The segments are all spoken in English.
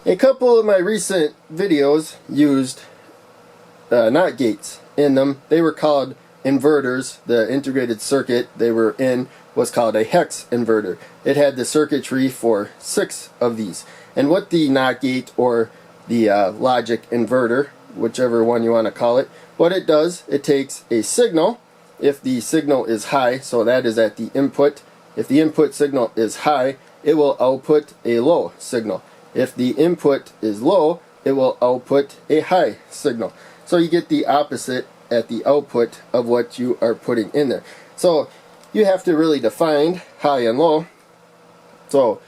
A couple of my recent videos used NOT gates in them. They were called inverters. The integrated circuit they were in was called a hex inverter. It had the circuitry for 6 of these. And what the NOT gate or the logic inverter, whichever one you want to call it, what it does, it takes a signal. If the signal is high, so that is at the input, if the input signal is high, it will output a low signal. If the input is low, it will output a high signal. So you get the opposite at the output of what you are putting in there. So you have to really define high and low. So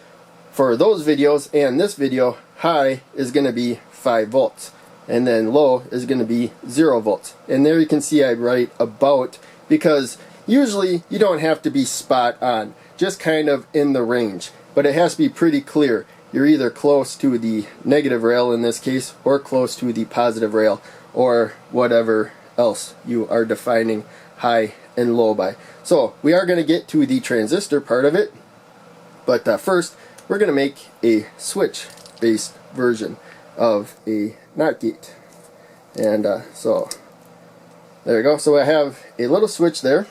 for those videos and this video, high is going to be 5 volts. And then low is going to be 0 volts. And there you can see I write about, because usually you don't have to be spot on, just kind of in the range. But it has to be pretty clear. You're either close to the negative rail in this case, or close to the positive rail, or whatever else you are defining high and low by. So we are going to get to the transistor part of it, but first we're going to make a switch based version of a NOT gate. And so there you go. So I have a little switch there,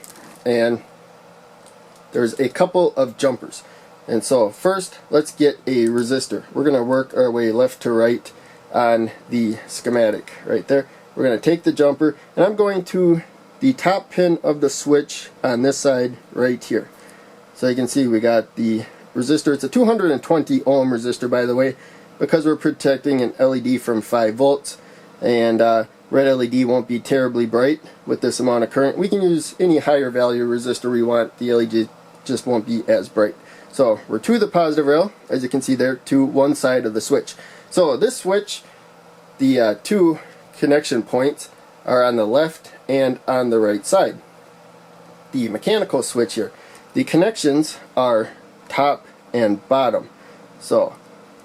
and there's a couple of jumpers. And so first let's get a resistor. We're going to work our way left to right on the schematic right there. We're going to take the jumper, and I'm going to the top pin of the switch on this side right here. So you can see we got the resistor. It's a 220 ohm resistor, by the way, because we're protecting an LED from 5 volts, and red LED won't be terribly bright with this amount of current. We can use any higher value resistor we want. The LED just won't be as bright. So we're to the positive rail, as you can see there, to one side of the switch. So this switch, the 2 connection points are on the left and on the right side. The mechanical switch here, the connections are top and bottom. So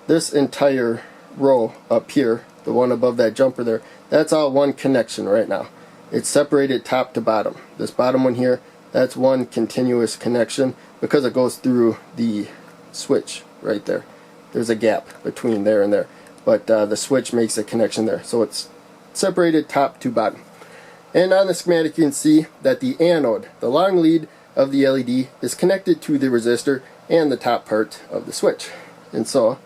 this entire row up here, the one above that jumper there, that's all one connection right now. It's separated top to bottom. This bottom one here, that's one continuous connection because it goes through the switch right there. There's a gap between there and there, but the switch makes a connection there. So it's separated top to bottom. And on the schematic you can see that the anode, the long lead of the LED, is connected to the resistor and the top part of the switch. And so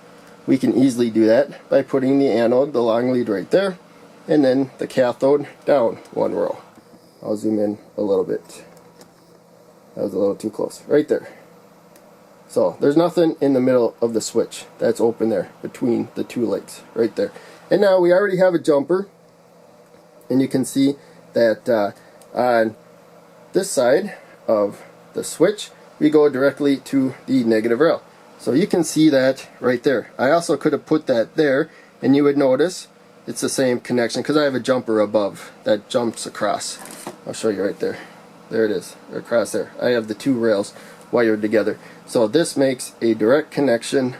we can easily do that by putting the anode, the long lead, right there, and then the cathode down one row. I'll zoom in a little bit. That was a little too close. Right there. So there's nothing in the middle of the switch. That's open there between the 2 legs right there. And now we already have a jumper, and you can see that on this side of the switch we go directly to the negative rail. So you can see that right there. I also could have put that there, and you would notice it's the same connection because I have a jumper above that jumps across. I'll show you right there. There it is, across there. I have the 2 rails wired together. So this makes a direct connection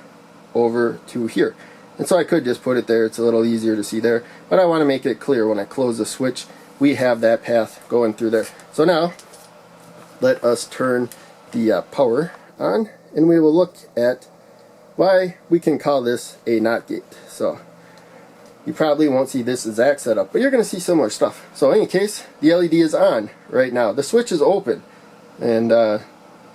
over to here. And so I could just put it there. It's a little easier to see there. But I want to make it clear when I close the switch, we have that path going through there. So now, let us turn the power on, and we will look at why we can call this a NOT gate. So you probably won't see this exact setup, but you're going to see similar stuff. So in any case, the LED is on right now. The switch is open, and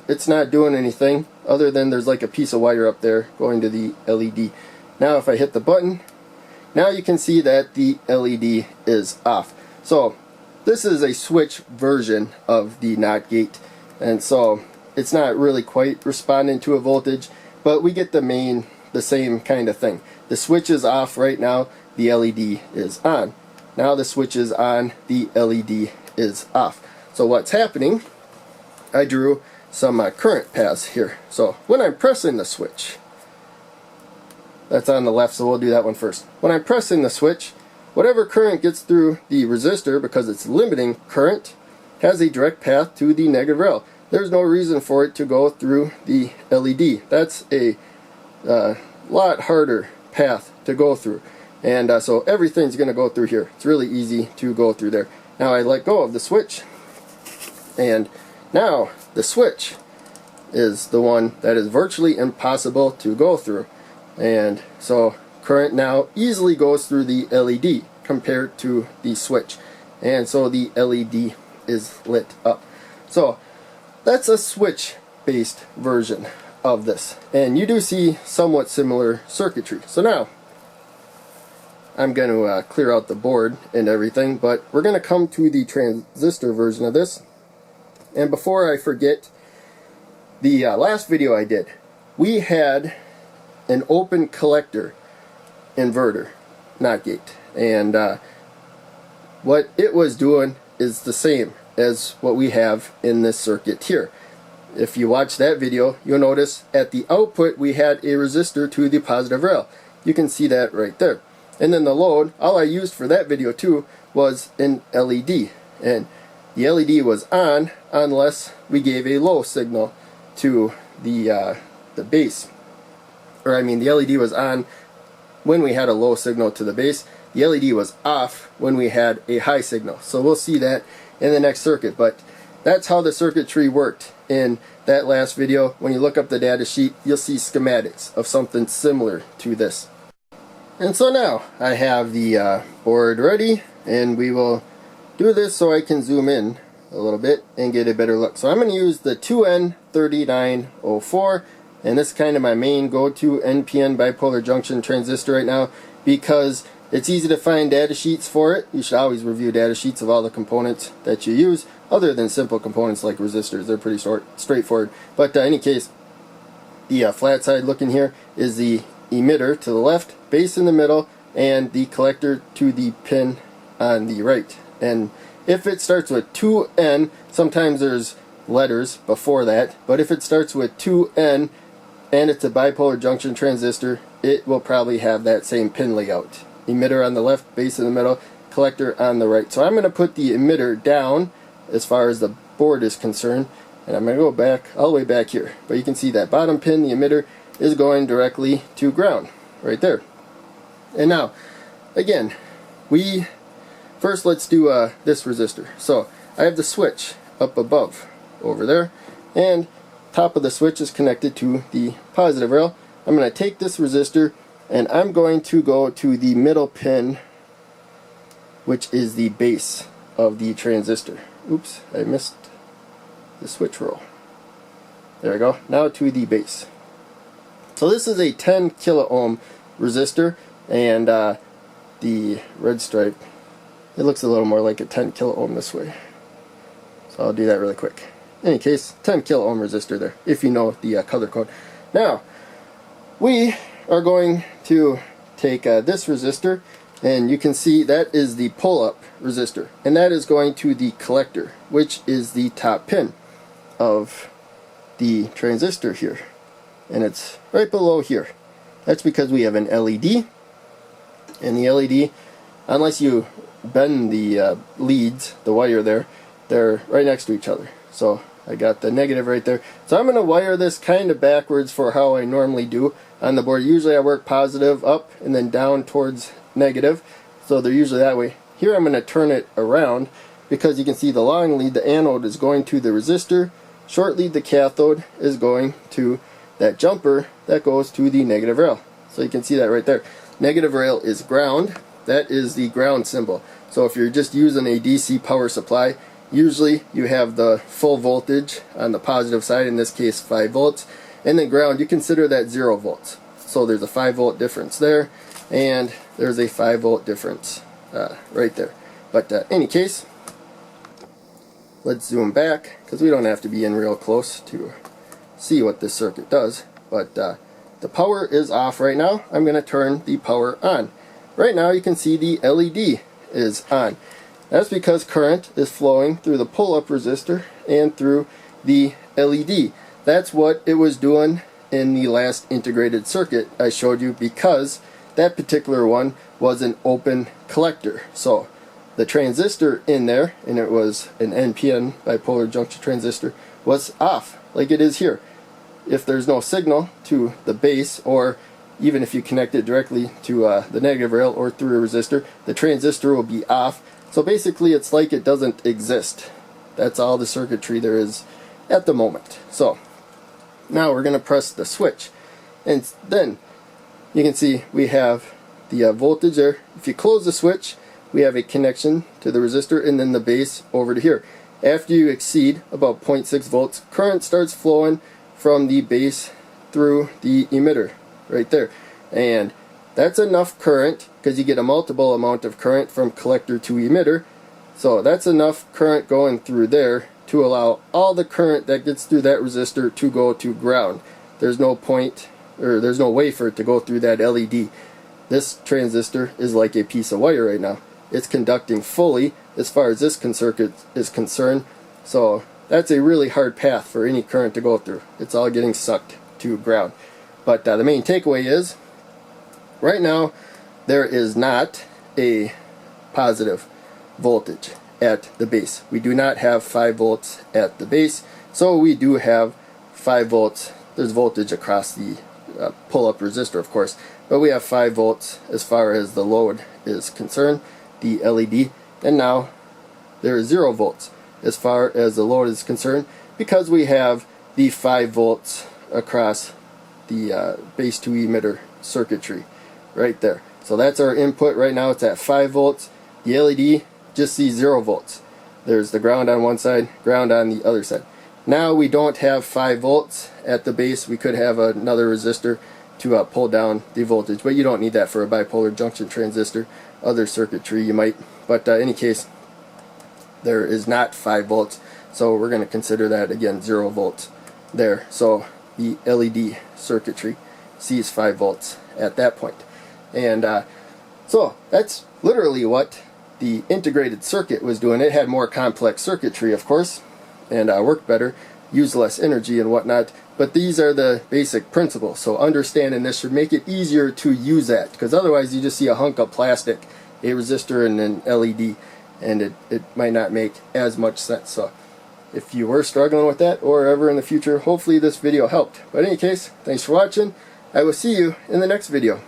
it's not doing anything other than there's like a piece of wire up there going to the LED. Now if I hit the button, now you can see that the LED is off. So this is a switch version of the NOT gate, and so it's not really quite responding to a voltage, but we get the same kind of thing. The switch is off right now, the LED is on. Now the switch is on, the LED is off. So what's happening, I drew some current paths here. So when I'm pressing the switch, that's on the left, so we'll do that one first. When I'm pressing the switch, whatever current gets through the resistor, because it's limiting current, has a direct path to the negative rail. There's no reason for it to go through the LED. That's a lot harder path to go through. And so everything's going to go through here. It's really easy to go through there. Now I let go of the switch, and now the switch is the one that is virtually impossible to go through. And so current now easily goes through the LED compared to the switch, and so the LED is lit up. So that's a switch based version of this, and you do see somewhat similar circuitry. So now I'm going to clear out the board and everything, but we're going to come to the transistor version of this. And before I forget, the last video I did, we had an open collector inverter, not gate, and what it was doing is the same as what we have in this circuit here. If you watch that video, you'll notice at the output we had a resistor to the positive rail. You can see that right there. And then the load, all I used for that video too was an LED, and the LED was on unless we gave a low signal to the base. Or I mean, the LED was on when we had a low signal to the base. The LED was off when we had a high signal. So we'll see that in the next circuit, but that's how the circuitry worked in that last video. When you look up the data sheet, you'll see schematics of something similar to this. And so now I have the board ready, and we will do this so I can zoom in a little bit and get a better look. So I'm going to use the 2N3904, and this is kind of my main go-to NPN bipolar junction transistor right now because it's easy to find data sheets for it. You should always review data sheets of all the components that you use, other than simple components like resistors. They're pretty straightforward. But in any case, the flat side looking here is the emitter to the left, base in the middle, and the collector to the pin on the right. And if it starts with 2N, sometimes there's letters before that, but if it starts with 2N and it's a bipolar junction transistor, it will probably have that same pin layout. Emitter on the left, base in the middle, collector on the right. So I'm going to put the emitter down as far as the board is concerned, and I'm going to go back all the way back here. But you can see that bottom pin, the emitter, is going directly to ground right there. And now again, let's do this resistor. So I have the switch up above over there, and top of the switch is connected to the positive rail. I'm going to take this resistor and I'm going to go to the middle pin, which is the base of the transistor. Oops, I missed the switch roll. There we go. Now to the base. So this is a 10 kilo ohm resistor, and the red stripe, it looks a little more like a 10 kilo ohm this way. So I'll do that really quick. In any case, 10 kilo ohm resistor there, if you know the color code. Now, we are going to take this resistor, and you can see that is the pull-up resistor, and that is going to the collector, which is the top pin of the transistor here, and it's right below here. That's because we have an LED, and the LED, unless you bend the leads, the wire there, they're right next to each other. So I got the negative right there. So I'm going to wire this kind of backwards for how I normally do on the board. Usually I work positive up and then down towards negative, so they're usually that way. Here I'm going to turn it around because you can see the long lead, the anode, is going to the resistor. Short lead, the cathode, is going to that jumper that goes to the negative rail. So you can see that right there. Negative rail is ground. That is the ground symbol. So if you're just using a DC power supply, usually you have the full voltage on the positive side, in this case 5 volts, and then ground, you consider that 0 volts. So there's a 5 volt difference there, and there's a 5 volt difference right there. But any case, let's zoom back, because we don't have to be in real close to see what this circuit does. But the power is off right now. I'm going to turn the power on. Right now you can see the LED is on. That's because current is flowing through the pull-up resistor and through the LED. That's what it was doing in the last integrated circuit I showed you, because that particular one was an open collector. So the transistor in there, and it was an NPN bipolar junction transistor, was off like it is here. If there's no signal to the base, or even if you connect it directly to the negative rail or through a resistor, the transistor will be off. So basically it's like it doesn't exist. That's all the circuitry there is at the moment. So now we're going to press the switch, and then you can see we have the voltage there. If you close the switch, we have a connection to the resistor and then the base over to here. After you exceed about 0.6 volts, current starts flowing from the base through the emitter right there. And that's enough current, because you get a multiple amount of current from collector to emitter. So that's enough current going through there to allow all the current that gets through that resistor to go to ground. There's no point, or there's no way for it to go through that LED. This transistor is like a piece of wire right now. It's conducting fully as far as this circuit is concerned. So that's a really hard path for any current to go through. It's all getting sucked to ground. But the main takeaway is, right now there is not a positive voltage at the base. We do not have 5 volts at the base, so we do have 5 volts. There's voltage across the pull-up resistor, of course, but we have 5 volts as far as the load is concerned, the LED, and now there is 0 volts as far as the load is concerned, because we have the 5 volts across the base to emitter circuitry right there. So that's our input right now. It's at 5 volts. The LED just sees 0 volts. There's the ground on one side, ground on the other side. Now we don't have 5 volts at the base. We could have another resistor to pull down the voltage, but you don't need that for a bipolar junction transistor. Other circuitry you might, but in any case, there is not 5 volts, so we're going to consider that again 0 volts there. So the LED circuitry sees 5 volts at that point. And so that's literally what the integrated circuit was doing. It had more complex circuitry, of course, and worked better, used less energy and whatnot, but these are the basic principles. So understanding this should make it easier to use that, because otherwise you just see a hunk of plastic, a resistor, and an LED, and it might not make as much sense. So if you were struggling with that, or ever in the future, hopefully this video helped. But in any case, thanks for watching. I will see you in the next video.